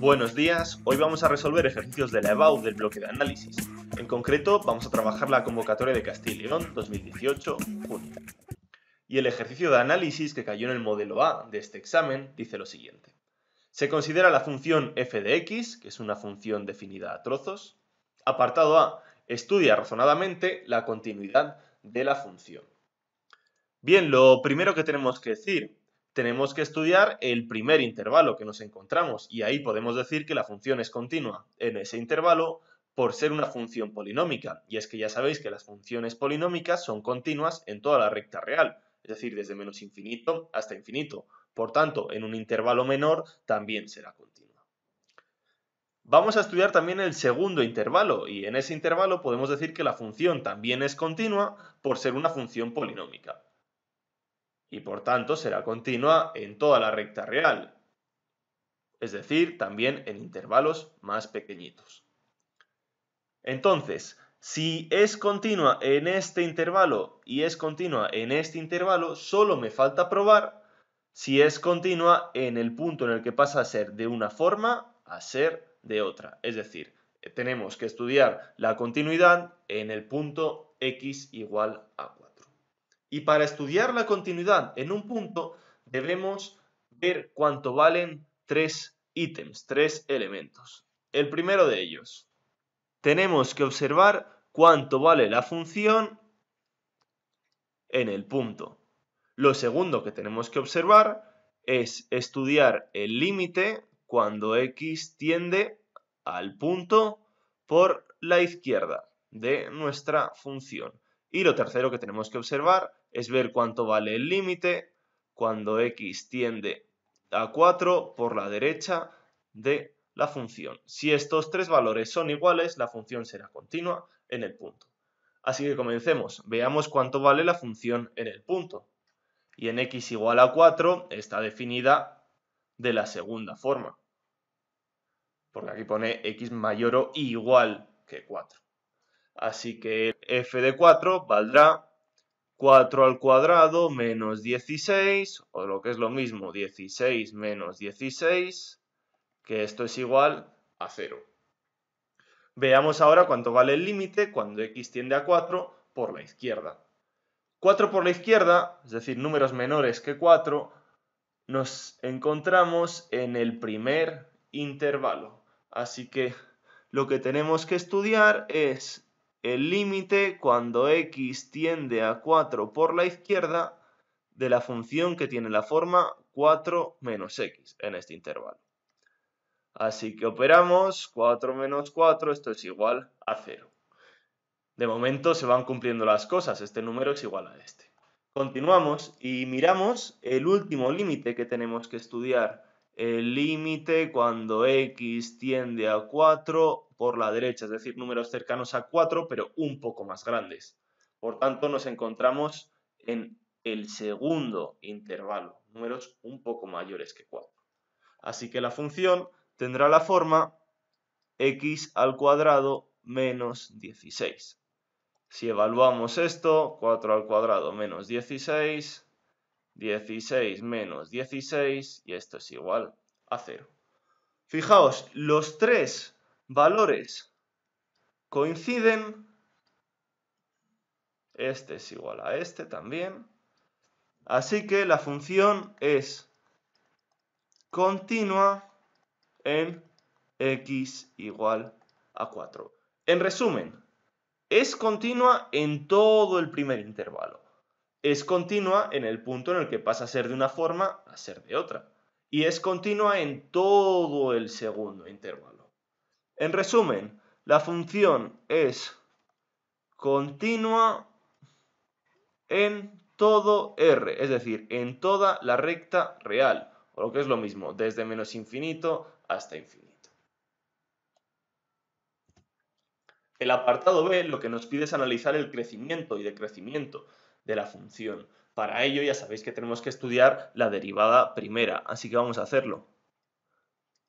Buenos días, hoy vamos a resolver ejercicios de la EBAU del bloque de análisis. En concreto, vamos a trabajar la convocatoria de Castilla y León 2018, junio. Y el ejercicio de análisis que cayó en el modelo A de este examen dice lo siguiente. Se considera la función f de x, que es una función definida a trozos. Apartado A, estudia razonadamente la continuidad de la función. Bien, lo primero que tenemos que decir, tenemos que estudiar el primer intervalo que nos encontramos y ahí podemos decir que la función es continua en ese intervalo por ser una función polinómica. Y es que ya sabéis que las funciones polinómicas son continuas en toda la recta real, es decir, desde menos infinito hasta infinito. Por tanto, en un intervalo menor también será continua. Vamos a estudiar también el segundo intervalo y en ese intervalo podemos decir que la función también es continua por ser una función polinómica. Y por tanto será continua en toda la recta real, es decir, también en intervalos más pequeñitos. Entonces, si es continua en este intervalo y es continua en este intervalo, solo me falta probar si es continua en el punto en el que pasa a ser de una forma a ser de otra. Es decir, tenemos que estudiar la continuidad en el punto x igual a 4. Y para estudiar la continuidad en un punto debemos ver cuánto valen tres ítems, tres elementos. El primero de ellos, tenemos que observar cuánto vale la función en el punto. Lo segundo que tenemos que observar es estudiar el límite cuando x tiende al punto por la izquierda de nuestra función. Y lo tercero que tenemos que observar es ver cuánto vale el límite cuando x tiende a 4 por la derecha de la función. Si estos tres valores son iguales, la función será continua en el punto. Así que comencemos. Veamos cuánto vale la función en el punto. Y en x igual a 4 está definida de la segunda forma. Porque aquí pone x mayor o igual que 4. Así que f de 4 valdrá 4 al cuadrado menos 16, o lo que es lo mismo, 16 menos 16, que esto es igual a 0. Veamos ahora cuánto vale el límite cuando x tiende a 4 por la izquierda. 4 por la izquierda, es decir, números menores que 4, nos encontramos en el primer intervalo. Así que lo que tenemos que estudiar es el límite cuando x tiende a 4 por la izquierda de la función que tiene la forma 4 menos x en este intervalo. Así que operamos 4 menos 4, esto es igual a 0. De momento se van cumpliendo las cosas, este número es igual a este. Continuamos y miramos el último límite que tenemos que estudiar. El límite cuando x tiende a 4 por la derecha, es decir, números cercanos a 4, pero un poco más grandes. Por tanto, nos encontramos en el segundo intervalo, números un poco mayores que 4. Así que la función tendrá la forma x al cuadrado menos 16. Si evaluamos esto, 4 al cuadrado menos 16, 16 menos 16, y esto es igual a 0. Fijaos, los tres valores coinciden, este es igual a este también, así que la función es continua en x igual a 4. En resumen, es continua en todo el primer intervalo. Es continua en el punto en el que pasa a ser de una forma a ser de otra. Y es continua en todo el segundo intervalo. En resumen, la función es continua en todo R, es decir, en toda la recta real, o lo que es lo mismo, desde menos infinito hasta infinito. El apartado B lo que nos pide es analizar el crecimiento y decrecimiento de la función. Para ello ya sabéis que tenemos que estudiar la derivada primera, así que vamos a hacerlo.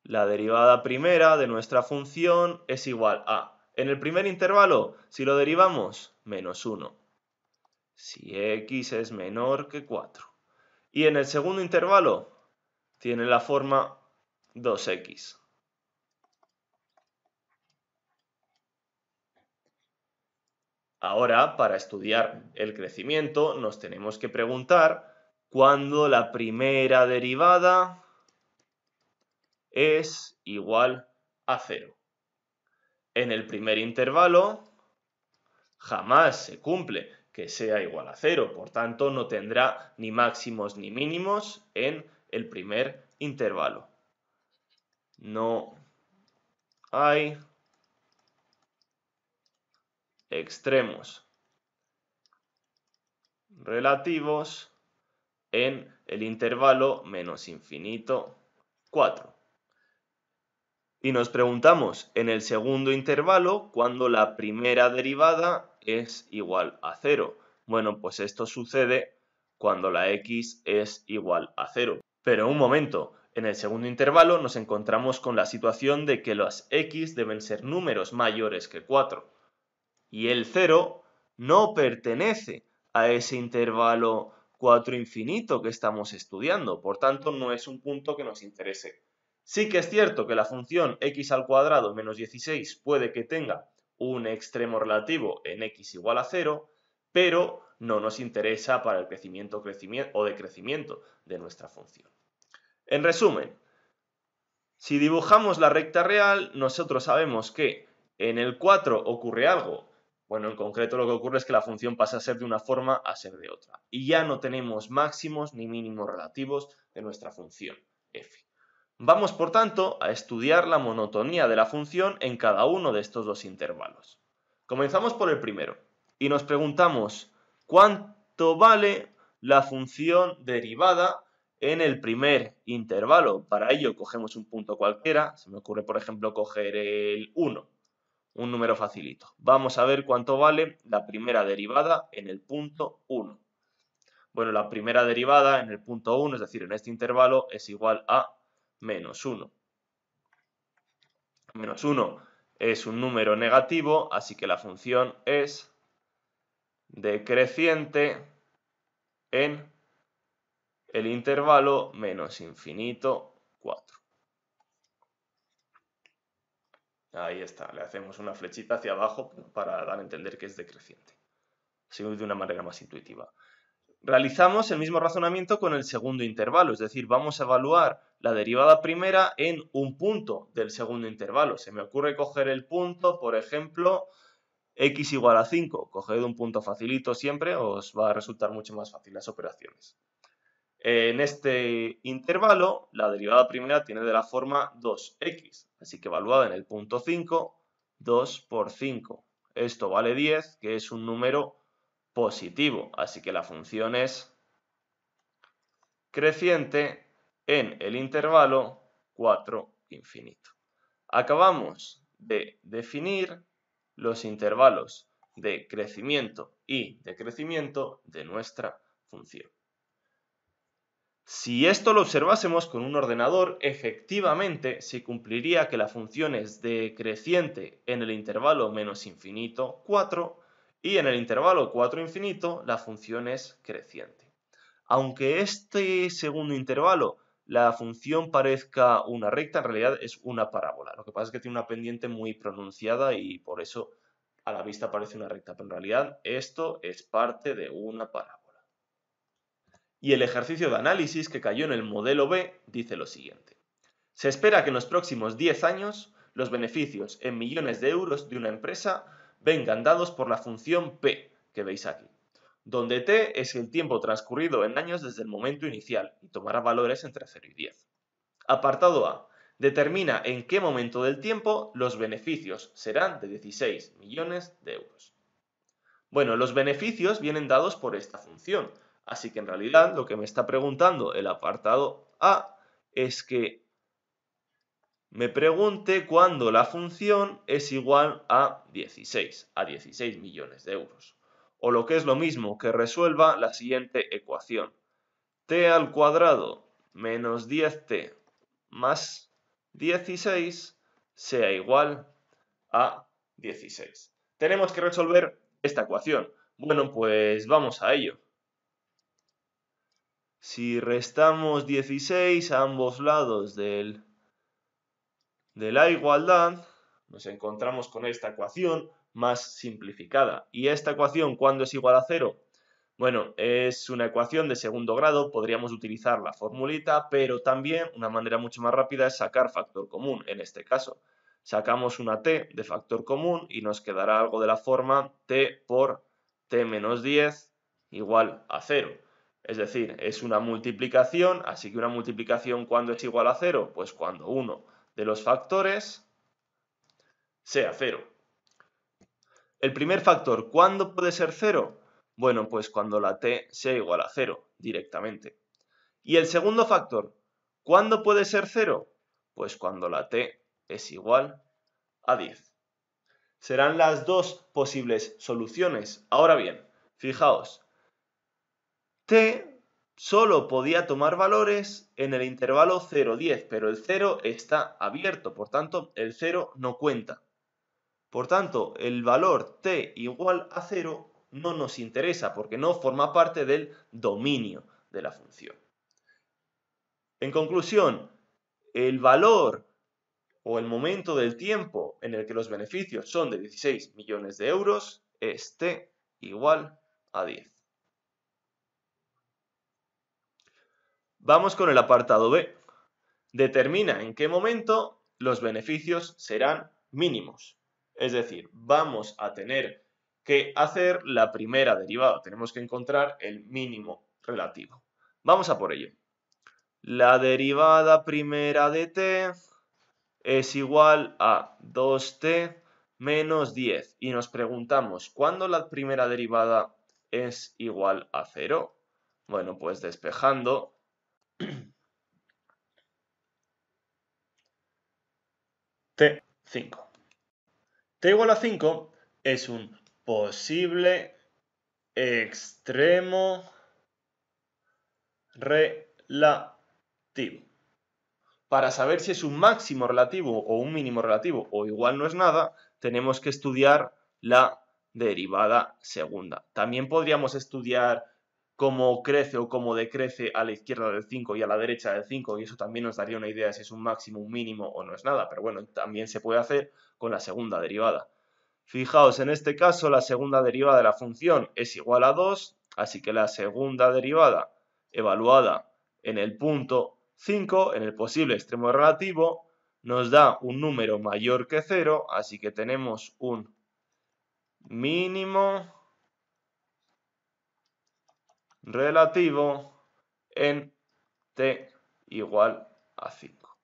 La derivada primera de nuestra función es igual a, en el primer intervalo, si lo derivamos, menos 1. Si x es menor que 4. Y en el segundo intervalo, tiene la forma 2x. Ahora, para estudiar el crecimiento, nos tenemos que preguntar cuándo la primera derivada es igual a 0. En el primer intervalo jamás se cumple que sea igual a 0, por tanto no tendrá ni máximos ni mínimos en el primer intervalo. No hay extremos relativos en el intervalo menos infinito 4. Y nos preguntamos en el segundo intervalo cuando la primera derivada es igual a 0. Bueno, pues esto sucede cuando la x es igual a 0. Pero un momento, en el segundo intervalo nos encontramos con la situación de que las x deben ser números mayores que 4. Y el 0 no pertenece a ese intervalo 4 infinito que estamos estudiando, por tanto no es un punto que nos interese. Sí que es cierto que la función x al cuadrado menos 16 puede que tenga un extremo relativo en x igual a 0, pero no nos interesa para el crecimiento o decrecimiento de nuestra función. En resumen, si dibujamos la recta real, nosotros sabemos que en el 4 ocurre algo. Bueno, en concreto lo que ocurre es que la función pasa a ser de una forma a ser de otra. Y ya no tenemos máximos ni mínimos relativos de nuestra función f. Vamos, por tanto, a estudiar la monotonía de la función en cada uno de estos dos intervalos. Comenzamos por el primero y nos preguntamos cuánto vale la función derivada en el primer intervalo. Para ello cogemos un punto cualquiera, se me ocurre por ejemplo coger el 1, un número facilito. Vamos a ver cuánto vale la primera derivada en el punto 1. Bueno, la primera derivada en el punto 1, es decir, en este intervalo, es igual a menos 1. Menos 1 es un número negativo, así que la función es decreciente en el intervalo menos infinito 4. Ahí está, le hacemos una flechita hacia abajo para dar a entender que es decreciente. Así de una manera más intuitiva. Realizamos el mismo razonamiento con el segundo intervalo, es decir, vamos a evaluar la derivada primera en un punto del segundo intervalo. Se me ocurre coger el punto, por ejemplo, x igual a 5. Coged un punto facilito siempre, os va a resultar mucho más fácil las operaciones. En este intervalo, la derivada primera tiene de la forma 2x, así que evaluada en el punto 5, 2 por 5. Esto vale 10, que es un número positivo, así que la función es creciente en el intervalo 4 infinito. Acabamos de definir los intervalos de crecimiento y decrecimiento de nuestra función. Si esto lo observásemos con un ordenador, efectivamente se cumpliría que la función es decreciente en el intervalo menos infinito 4 y en el intervalo 4 infinito la función es creciente. Aunque este segundo intervalo la función parezca una recta, en realidad es una parábola. Lo que pasa es que tiene una pendiente muy pronunciada y por eso a la vista parece una recta, pero en realidad esto es parte de una parábola. Y el ejercicio de análisis que cayó en el modelo B dice lo siguiente. Se espera que en los próximos 10 años los beneficios en millones de euros de una empresa vengan dados por la función P, que veis aquí, donde t es el tiempo transcurrido en años desde el momento inicial y tomará valores entre 0 y 10. Apartado A. Determina en qué momento del tiempo los beneficios serán de 16 millones de euros. Bueno, los beneficios vienen dados por esta función, así que en realidad lo que me está preguntando el apartado A es que me pregunte cuándo la función es igual a 16 millones de euros. O lo que es lo mismo, que resuelva la siguiente ecuación. T al cuadrado menos 10t más 16 sea igual a 16. Tenemos que resolver esta ecuación. Bueno, pues vamos a ello. Si restamos 16 a ambos lados de la igualdad, nos encontramos con esta ecuación. más simplificada. ¿Y esta ecuación cuándo es igual a 0? Bueno, es una ecuación de segundo grado, podríamos utilizar la formulita, pero también una manera mucho más rápida es sacar factor común, en este caso. Sacamos una t de factor común y nos quedará algo de la forma t por t menos 10 igual a 0. Es decir, es una multiplicación, así que una multiplicación ¿cuándo es igual a 0? Pues cuando uno de los factores sea 0. El primer factor, ¿cuándo puede ser 0? Bueno, pues cuando la t sea igual a 0 directamente. ¿Y el segundo factor, cuándo puede ser 0? Pues cuando la t es igual a 10. Serán las dos posibles soluciones. Ahora bien, fijaos, t solo podía tomar valores en el intervalo 0-10, pero el 0 está abierto, por tanto el 0 no cuenta. Por tanto, el valor t igual a 0 no nos interesa porque no forma parte del dominio de la función. En conclusión, el valor o el momento del tiempo en el que los beneficios son de 16 millones de euros es t igual a 10. Vamos con el apartado B. Determina en qué momento los beneficios serán mínimos. Es decir, vamos a tener que hacer la primera derivada. Tenemos que encontrar el mínimo relativo. Vamos a por ello. La derivada primera de t es igual a 2t menos 10. Y nos preguntamos, ¿cuándo la primera derivada es igual a 0? Bueno, pues despejando, t5. t igual a 5 es un posible extremo relativo. Para saber si es un máximo relativo o un mínimo relativo o igual no es nada, tenemos que estudiar la derivada segunda. También podríamos estudiar cómo crece o cómo decrece a la izquierda del 5 y a la derecha del 5, y eso también nos daría una idea de si es un máximo, un mínimo o no es nada, pero bueno, también se puede hacer con la segunda derivada. Fijaos, en este caso la segunda derivada de la función es igual a 2, así que la segunda derivada evaluada en el punto 5, en el posible extremo relativo, nos da un número mayor que 0, así que tenemos un mínimo relativo en t igual a 5,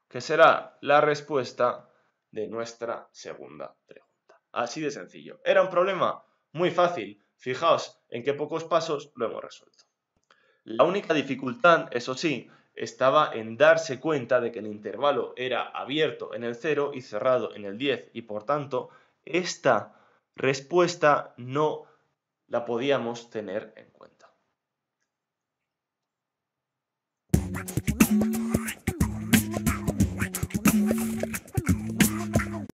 que será la respuesta de nuestra segunda pregunta. Así de sencillo. ¿Era un problema? Muy fácil. Fijaos en qué pocos pasos lo hemos resuelto. La única dificultad, eso sí, estaba en darse cuenta de que el intervalo era abierto en el 0 y cerrado en el 10, y por tanto esta respuesta no la podíamos tener en cuenta.